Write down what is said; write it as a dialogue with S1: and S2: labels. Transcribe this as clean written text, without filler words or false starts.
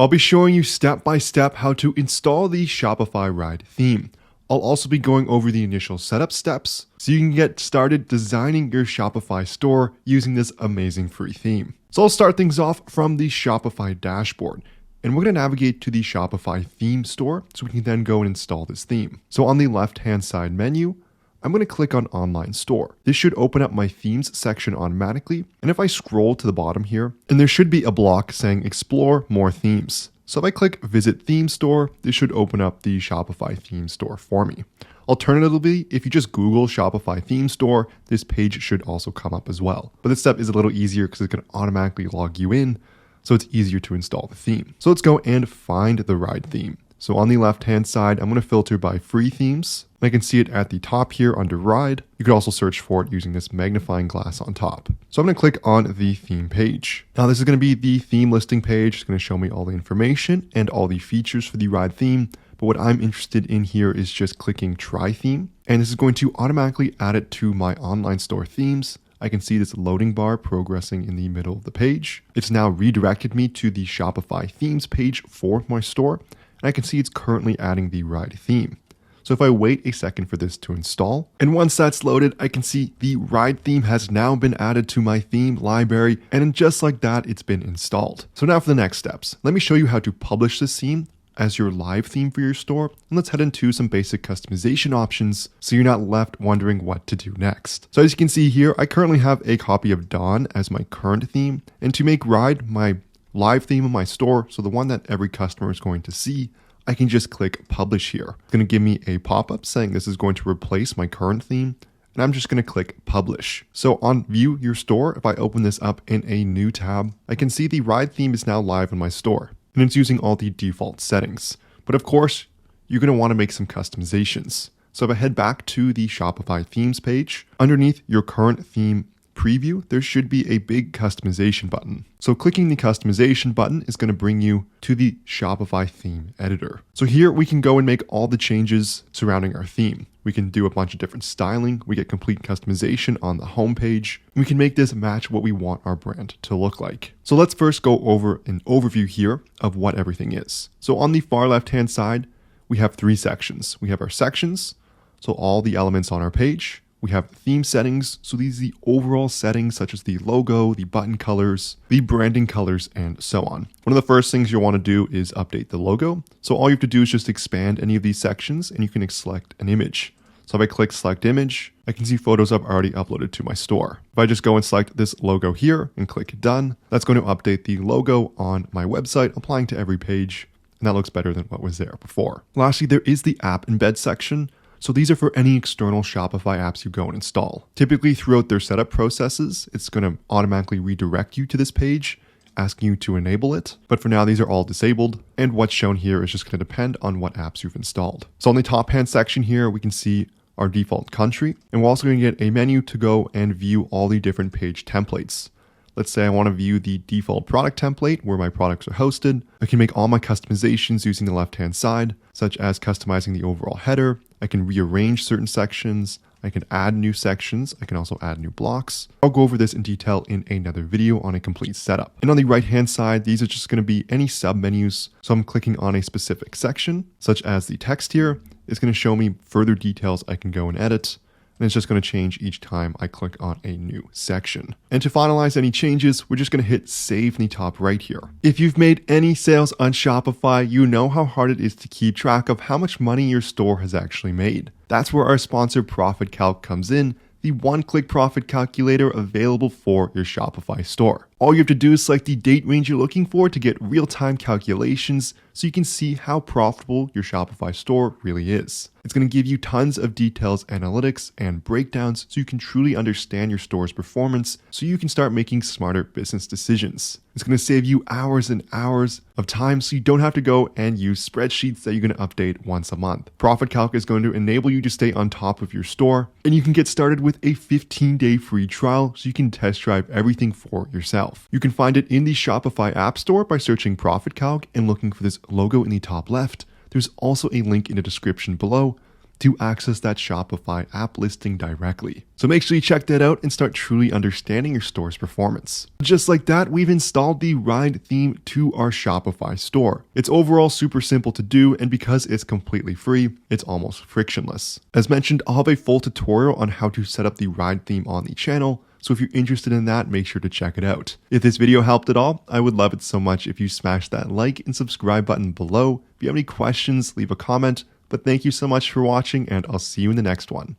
S1: I'll be showing you step by step how to install the Shopify Ride theme. I'll also be going over the initial setup steps so you can get started designing your Shopify store using this amazing free theme. So I'll start things off from the Shopify dashboard, and we're going to navigate to the Shopify theme store so we can then go and install this theme. So on the left-hand side menu, I'm going to click on Online Store. This should open up my themes section automatically. And if I scroll to the bottom here, and there should be a block saying Explore More Themes. So if I click Visit Theme Store, this should open up the Shopify theme store for me. Alternatively, if you just Google Shopify theme store, this page should also come up as well. But this step is a little easier because it's going to automatically log you in, so it's easier to install the theme. So let's go and find the Ride theme. So on the left-hand side, I'm going to filter by free themes. I can see it at the top here under Ride. You could also search for it using this magnifying glass on top. So I'm going to click on the theme page. Now this is going to be the theme listing page. It's going to show me all the information and all the features for the Ride theme. But what I'm interested in here is just clicking Try Theme. And this is going to automatically add it to my online store themes. I can see this loading bar progressing in the middle of the page. It's now redirected me to the Shopify themes page for my store. And I can see it's currently adding the Ride theme. So if I wait a second for this to install, and once that's loaded, I can see the Ride theme has now been added to my theme library, and just like that, it's been installed. So now for the next steps, let me show you how to publish this theme as your live theme for your store, and let's head into some basic customization options so you're not left wondering what to do next. So as you can see here, I currently have a copy of Dawn as my current theme, and to make Ride my live theme of my store, so the one that every customer is going to see, I can just click Publish here. It's going to give me a pop-up saying this is going to replace my current theme, and I'm just going to click Publish. So on View Your Store, if I open this up in a new tab, I can see the Ride theme is now live in my store, and it's using all the default settings. But of course, you're going to want to make some customizations. So if I head back to the Shopify themes page, underneath your current theme preview, there should be a big customization button. So clicking the customization button is going to bring you to the Shopify theme editor. So here we can go and make all the changes surrounding our theme. We can do a bunch of different styling. We get complete customization on the homepage. We can make this match what we want our brand to look like. So let's first go over an overview here of what everything is. So on the far left-hand side, we have three sections. We have our sections, so all the elements on our page. We have theme settings, so these are the overall settings such as the logo, the button colors, the branding colors, and so on. One of the first things you'll want to do is update the logo. So all you have to do is just expand any of these sections and you can select an image. So if I click select image, I can see photos I've already uploaded to my store. If I just go and select this logo here and click done, that's going to update the logo on my website, applying to every page. And that looks better than what was there before. Lastly, there is the app embed section. So these are for any external Shopify apps you go and install. Typically throughout their setup processes, it's going to automatically redirect you to this page, asking you to enable it. But for now, these are all disabled. And what's shown here is just going to depend on what apps you've installed. So on the top hand section here, we can see our default country. And we're also going to get a menu to go and view all the different page templates. Let's say I want to view the default product template where my products are hosted. I can make all my customizations using the left-hand side, such as customizing the overall header. I can rearrange certain sections. I can add new sections. I can also add new blocks. I'll go over this in detail in another video on a complete setup. And on the right-hand side, these are just going to be any sub-menus. So I'm clicking on a specific section, such as the text here. It's going to show me further details I can go and edit. And it's just going to change each time I click on a new section. And to finalize any changes, we're just going to hit save in the top right here. If you've made any sales on Shopify, you know how hard it is to keep track of how much money your store has actually made. That's where our sponsor Profit Calc comes in, the one-click profit calculator available for your Shopify store. All you have to do is select the date range you're looking for to get real-time calculations so you can see how profitable your Shopify store really is. It's going to give you tons of details, analytics, and breakdowns so you can truly understand your store's performance so you can start making smarter business decisions. It's going to save you hours and hours of time so you don't have to go and use spreadsheets that you're going to update once a month. Profit Calc is going to enable you to stay on top of your store, and you can get started with a 15-day free trial so you can test drive everything for yourself. You can find it in the Shopify App Store by searching Profit Calc and looking for this logo in the top left. There's also a link in the description below to access that Shopify app listing directly. So make sure you check that out and start truly understanding your store's performance. Just like that, we've installed the Ride theme to our Shopify store. It's overall super simple to do, and because it's completely free, it's almost frictionless. As mentioned, I'll have a full tutorial on how to set up the Ride theme on the channel, so if you're interested in that, make sure to check it out. If this video helped at all, I would love it so much if you smash that like and subscribe button below. If you have any questions, leave a comment. But thank you so much for watching, and I'll see you in the next one.